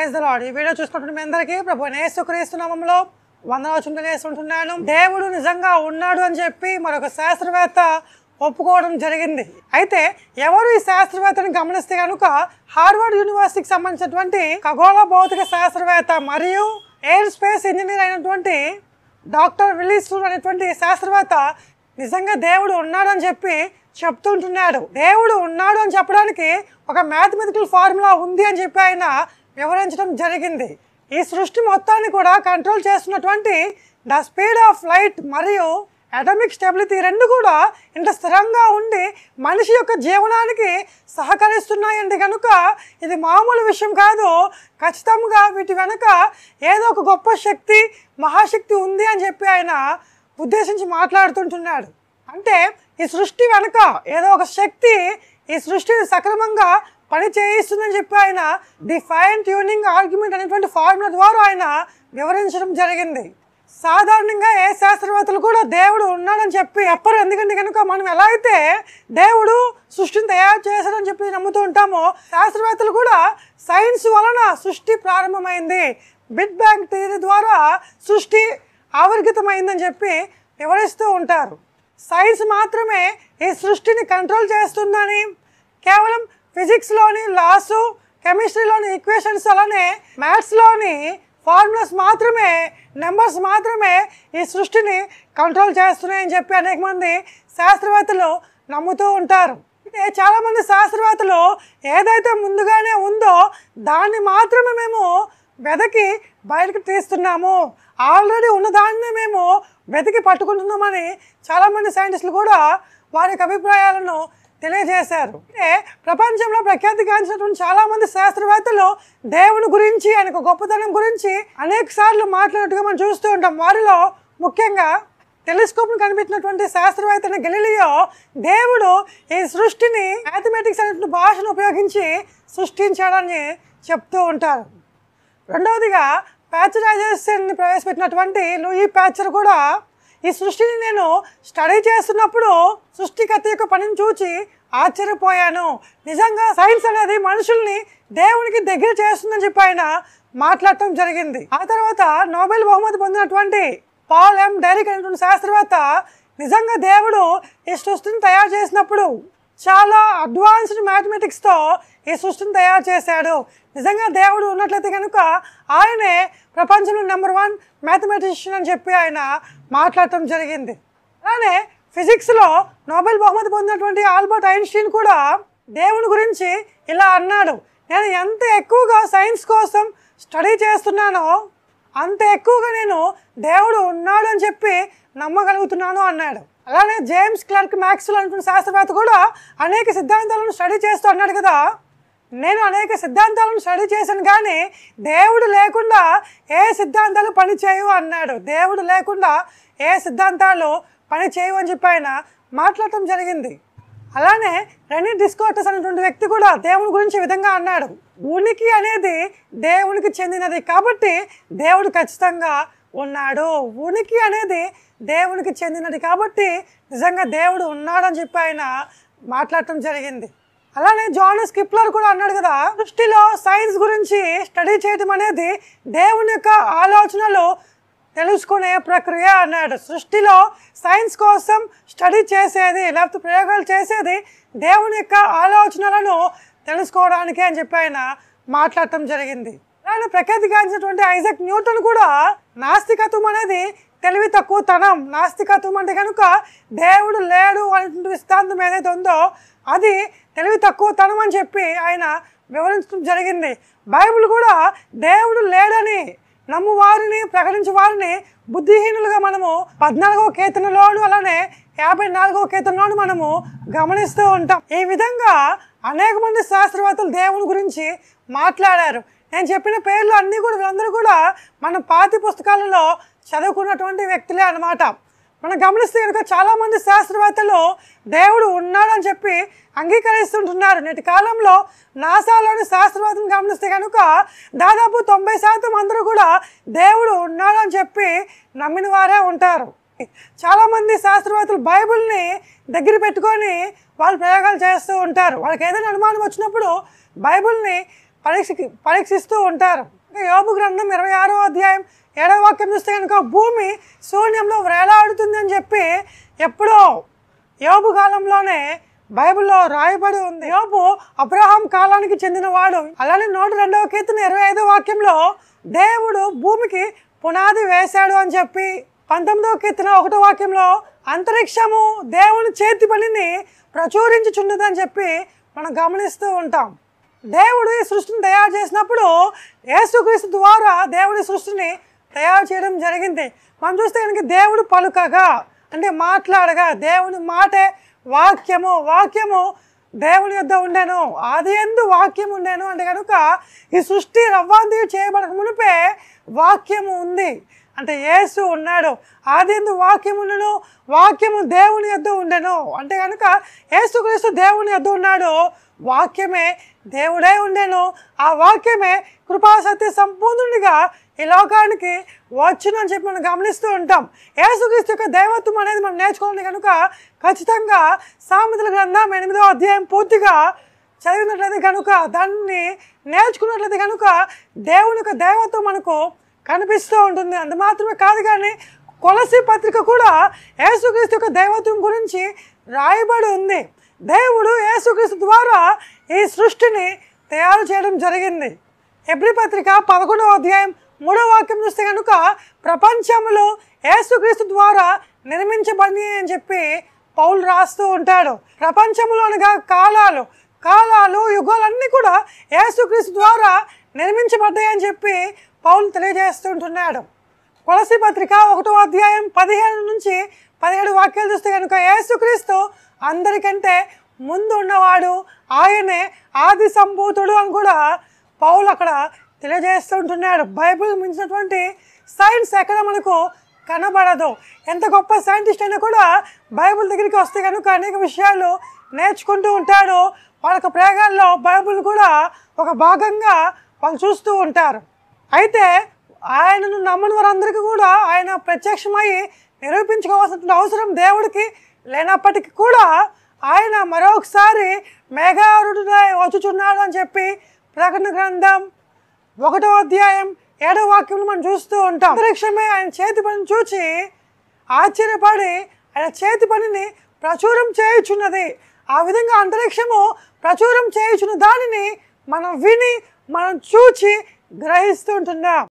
Praise the lord. ఈ video చూస్తున్నటువంటి మీ అందరికీ ప్రభువైన యేసుక్రీస్తు నామములో వందనాలు తెలియజేస్తుంటున్నాను. దేవుడు నిజంగా ఉన్నాడు అని చెప్పి మరొక శాస్త్రవేత్త ఒప్పుకోవడం జరిగింది. అయితే ఎవరు ఈ శాస్త్రవేత్తని గమనిస్తే కనుక హార్వర్డ్ యూనివర్సిటీకి సంబంధించినటువంటి ఖగోళ భౌతిక శాస్త్రవేత్త మరియు ఎయిర్ స్పేస్ ఇంజనీర్ అయినటువంటి డాక్టర్ విల్లిస్ అనేటువంటి శాస్త్రవేత్త నిజంగా దేవుడు ఉన్నాడని చెప్పి చెప్తుంటున్నాడు. దేవుడు ఉన్నాడు అని చెప్పడానికి ఒక మ్యాథమెటికల్ ఫార్ములా ఉంది అని చెప్పి ఆయన వివరించడం జరిగింది. ఈ సృష్టి మొత్తాన్ని కూడా కంట్రోల్ చేస్తున్నటువంటి ద స్పీడ్ ఆఫ్ లైట్ మరియు అటామిక్ స్టెబిలిటీ రెండు కూడా ఇంత స్థిరంగా ఉండి మనిషి యొక్క జీవనానికి సహకరిస్తున్నాయండి. కనుక ఇది మామూలు విషయం కాదు. ఖచ్చితంగా వీటి వెనుక ఏదో ఒక గొప్ప శక్తి, మహాశక్తి ఉంది అని చెప్పి ఆయన ఉద్దేశించి మాట్లాడుతుంటున్నాడు. అంటే ఈ సృష్టి వెనుక ఏదో ఒక శక్తి ఈ సృష్టిని సక్రమంగా పని చేయిస్తుందని చెప్పి ఆయన ది ఫైన్ ట్యూనింగ్ ఆర్గ్యుమెంట్ అనేటువంటి ఫార్ములా ద్వారా ఆయన వివరించడం జరిగింది. సాధారణంగా ఏ శాస్త్రవేత్తలు కూడా దేవుడు ఉన్నాడని చెప్పి చెప్పరు. ఎందుకంటే కనుక మనం ఎలా అయితే దేవుడు సృష్టిని తయారు చేశాడని చెప్పి నమ్ముతూ ఉంటామో, శాస్త్రవేత్తలు కూడా సైన్స్ వలన సృష్టి ప్రారంభమైంది, బిగ్ బ్యాంగ్ థియరీ ద్వారా సృష్టి ఆవర్గితమైందని చెప్పి వివరిస్తూ ఉంటారు. సైన్స్ మాత్రమే ఈ సృష్టిని కంట్రోల్ చేస్తుందని, కేవలం ఫిజిక్స్లోని లాసు, కెమిస్ట్రీలోని ఈక్వేషన్స్, అలానే మ్యాథ్స్లోని ఫార్ములాస్ మాత్రమే, నెంబర్స్ మాత్రమే ఈ సృష్టిని కంట్రోల్ చేస్తున్నాయని చెప్పి అనేక మంది శాస్త్రవేత్తలు నమ్ముతూ ఉంటారు. అంటే చాలామంది శాస్త్రవేత్తలు ఏదైతే ముందుగానే ఉందో దాన్ని మాత్రమే మేము వెదకి బయటకు తీస్తున్నాము, ఆల్రెడీ ఉన్నదాన్నే మేము వెతికి పట్టుకుంటున్నామని చాలామంది సైంటిస్టులు కూడా వారి యొక్క అభిప్రాయాలను తెలియజేశారు. అంటే ప్రపంచంలో ప్రఖ్యాతిగాంచినటువంటి చాలామంది శాస్త్రవేత్తలు దేవుని గురించి, ఆయనకు గొప్పతనం గురించి అనేక సార్లు మాట్లాడినట్టుగా మనం చూస్తూ ఉంటాం. వారిలో ముఖ్యంగా టెలిస్కోప్ను కనిపెట్టినటువంటి శాస్త్రవేత్త గెలీలియో దేవుడు ఈ సృష్టిని మ్యాథమెటిక్స్ అనేటువంటి భాషను ఉపయోగించి సృష్టించాడని చెప్తూ ఉంటారు. రెండవదిగా ప్యాచరైజేషన్ని ప్రవేశపెట్టినటువంటి లూయి ప్యాచర్ కూడా ఈ సృష్టిని నేను స్టడీ చేస్తున్నప్పుడు సృష్టికర్త యొక్క పనిని చూచి ఆశ్చర్యపోయాను, నిజంగా సైన్స్ అనేది మనుషుల్ని దేవునికి దగ్గర చేస్తుందని చెప్పి ఆయన మాట్లాడటం జరిగింది. ఆ తర్వాత నోబెల్ బహుమతి పొందినటువంటి పాల్ ఎం డెరిక్ అనేటువంటి శాస్త్రవేత్త నిజంగా దేవుడు ఈ సృష్టిని తయారు చేసినప్పుడు చాలా అడ్వాన్స్డ్ మ్యాథమెటిక్స్తో ఈ సృష్టిని తయారు చేశాడు, నిజంగా దేవుడు ఉన్నట్లయితే కనుక ఆయనే ప్రపంచంలో నెంబర్ 1 మ్యాథమెటిషియన్ అని చెప్పి ఆయన మాట్లాడటం జరిగింది. అలానే ఫిజిక్స్లో నోబెల్ బహుమతి పొందినటువంటి ఆల్బర్ట్ ఐన్స్టీన్ కూడా దేవుని గురించి ఇలా అన్నాడు, నేను ఎంత ఎక్కువగా సైన్స్ కోసం స్టడీ చేస్తున్నానో అంత ఎక్కువగా నేను దేవుడు ఉన్నాడు అని చెప్పి నమ్మగలుగుతున్నాను అన్నాడు. అలానే జేమ్స్ క్లర్క్ మ్యాక్స్వెల్ అనుకున్న శాస్త్రవేత్త కూడా అనేక సిద్ధాంతాలను స్టడీ చేస్తూ అన్నాడు కదా, నేను అనేక సిద్ధాంతాలను స్టడీ చేశాను కానీ దేవుడు లేకుండా ఏ సిద్ధాంతాలు పని చేయవు అన్నాడు. దేవుడు లేకుండా ఏ సిద్ధాంతాలు పని చేయవు అని చెప్పి ఆయన మాట్లాడటం జరిగింది. అలానే రెనీ డిస్కోర్టస్ అనేటువంటి వ్యక్తి కూడా దేవుని గురించి ఈ విధంగా అన్నాడు, ఉనికి అనేది దేవునికి చెందినది కాబట్టి దేవుడు ఖచ్చితంగా ఉన్నాడు, ఉనికి అనేది దేవునికి చెందినది కాబట్టి నిజంగా దేవుడు ఉన్నాడని చెప్పి ఆయన మాట్లాడటం జరిగింది. అలానే జాన్ స్కిప్లర్ కూడా అన్నాడు కదా, సృష్టిలో సైన్స్ గురించి స్టడీ చేయడం అనేది దేవుని యొక్క ఆలోచనలు తెలుసుకునే ప్రక్రియ అన్నాడు. సృష్టిలో సైన్స్ కోసం స్టడీ చేసేది లేకపోతే ప్రయోగాలు చేసేది దేవుని యొక్క ఆలోచనలను తెలుసుకోవడానికి అని చెప్పి ఆయన మాట్లాడటం జరిగింది. అలానే ప్రఖ్యాతిగాంచినటువంటి ఐజాక్ న్యూటన్ కూడా నాస్తికత్వం అనేది తెలివి తక్కువ తనం, నాస్తికత్వం అంటే కనుక దేవుడు లేడు అనేటువంటి సిద్ధాంతం ఏదైతే ఉందో అది తెలివి తక్కువ తనం అని చెప్పి ఆయన వివరించడం జరిగింది. బైబిల్ కూడా దేవుడు లేడని నమ్ము వారిని, ప్రకటించే వారిని బుద్ధిహీనులుగా మనము 14వ కీర్తనలోను అలానే 54వ కీర్తనలోను మనము గమనిస్తూ ఉంటాం. ఈ విధంగా అనేక మంది శాస్త్రవేత్తలు దేవుని గురించి మాట్లాడారు. నేను చెప్పిన పేర్లు అన్నీ కూడా వీళ్ళందరూ కూడా మన పాఠ్య పుస్తకాలలో చదువుకున్నటువంటి వ్యక్తులే అన్నమాట. మనం గమనిస్తే కనుక చాలామంది శాస్త్రవేత్తలు దేవుడు ఉన్నాడని చెప్పి అంగీకరిస్తుంటున్నారు. నేటి కాలంలో నాసాలోని శాస్త్రవేత్తలను గమనిస్తే కనుక దాదాపు 90% అందరూ కూడా దేవుడు ఉన్నాడని చెప్పి నమ్మిన వారే ఉంటారు. చాలామంది శాస్త్రవేత్తలు బైబిల్ని దగ్గర పెట్టుకొని వాళ్ళు ప్రయోగాలు చేస్తూ ఉంటారు. వాళ్ళకి ఏదైనా అనుమానం వచ్చినప్పుడు బైబిల్ని పరీక్షిస్తూ ఉంటారు. యోబు గ్రంథం 26వ అధ్యాయం 7వ వాక్యం చూస్తే కనుక భూమి శూన్యంలో వేలాడుతుంది అని చెప్పి ఎప్పుడో యోబు కాలంలోనే బైబిల్లో రాయబడి ఉంది. యోబు అబ్రహాం కాలానికి చెందినవాడు. అలానే 102వ కీర్తన 25వ వాక్యంలో దేవుడు భూమికి పునాది వేశాడు అని చెప్పి, 19వ కీర్తన 1వ వాక్యంలో అంతరిక్షము దేవుని చేతి పనిని ప్రచురించుచున్నదని చెప్పి మనం గమనిస్తూ ఉంటాం. దేవుడు ఈ సృష్టిని తయారు చేసినప్పుడు యేసుక్రీస్తు ద్వారా దేవుడి సృష్టిని తయారు చేయడం జరిగింది. మనం చూస్తే కనుక దేవుడు పలుకగా అంటే మాట్లాడగా, దేవుని మాటే వాక్యము, వాక్యము దేవుని యొద్ద ఉండేను, ఆది యందు వాక్యం ఉండేను అంటే కనుక ఈ సృష్టి రవ్వాంతి చేయబడక మునిపే వాక్యము ఉంది. అంటే యేసు ఉన్నాడు, ఆది యందు వాక్యం ఉండెను, వాక్యము దేవుని యొద్ద ఉండెను అంటే కనుక యేసుక్రీస్తు దేవుని యొద్ద ఉన్నాడు, వాక్యమే దేవుడే ఉండేను, ఆ వాక్యమే కృపా సత్య సంపూర్ణునిగా ఈ లోకానికి వచ్చును అని చెప్పి మనం గమనిస్తూ ఉంటాం. యేసుక్రీస్తు యొక్క దైవత్వం అనేది మనం నేర్చుకోవాలి కనుక ఖచ్చితంగా సామెతల గ్రంథం 8వ అధ్యాయం పూర్తిగా చదివినట్లయితే కనుక, దాన్ని నేర్చుకున్నట్లయితే కనుక దేవుని యొక్క దైవత్వం మనకు కనిపిస్తూ ఉంటుంది. అంత మాత్రమే కాదు కానీ కొలసీ పత్రిక కూడా యేసుక్రీస్తు యొక్క దైవత్వం గురించి రాయబడి ఉంది. దేవుడు యేసుక్రీస్తు ద్వారా ఈ సృష్టిని తయారు చేయడం జరిగింది. హెబ్రీ పత్రిక 11వ అధ్యాయం 3వ వాక్యం చూస్తే కనుక ప్రపంచంలో యేసుక్రీస్తు ద్వారా నిర్మించబడి అని చెప్పి పౌలు రాస్తూ ఉంటాడు. ప్రపంచంలో అనగా కాలాలు యుగాలన్నీ కూడా యేసుక్రీస్తు ద్వారా నిర్మించబడ్డాయి అని చెప్పి పౌలు తెలియజేస్తుంటున్నాడు. కొలసీ పత్రిక 1వ అధ్యాయం 15 నుంచి 17 వాక్యాలు చూస్తే కనుక యేసుక్రీస్తు అందరికంటే ముందు ఉన్నవాడు, ఆయనే ఆది సంభూతుడు అని కూడా పౌలు అక్కడ తెలియజేస్తుంటున్నాడు. బైబిల్ మించినటువంటి సైన్స్ ఎక్కడ మనకు కనబడదు. ఎంత గొప్ప సైంటిస్ట్ అయినా కూడా బైబిల్ దగ్గరికి వస్తే కనుక అనేక విషయాలు నేర్చుకుంటూ ఉంటాడు. వాళ్ళ ప్రయోగాల్లో బైబిల్ కూడా ఒక భాగంగా వాళ్ళు చూస్తూ ఉంటారు. అయితే ఆయనను నమ్మని వారందరికీ కూడా ఆయన ప్రత్యక్షమై నిరూపించుకోవాల్సిన అవసరం దేవుడికి లేనప్పటికీ కూడా ఆయన మరొకసారి మేఘారుడునై వచ్చుచున్నాడు అని చెప్పి ప్రకటన గ్రంథం 1వ అధ్యాయం 7వ వాక్యంలో మనం చూస్తూ ఉంటాం. అంతరిక్షమే ఆయన చేతి పనిని చూచి ఆశ్చర్యపడి ఆయన చేతి పనిని ప్రచురం చేయుచున్నది. ఆ విధంగా అంతరిక్షము ప్రచురం చేయుచున్న దానిని మనం విని మనం చూచి గ్రహిస్తుంటున్నాం.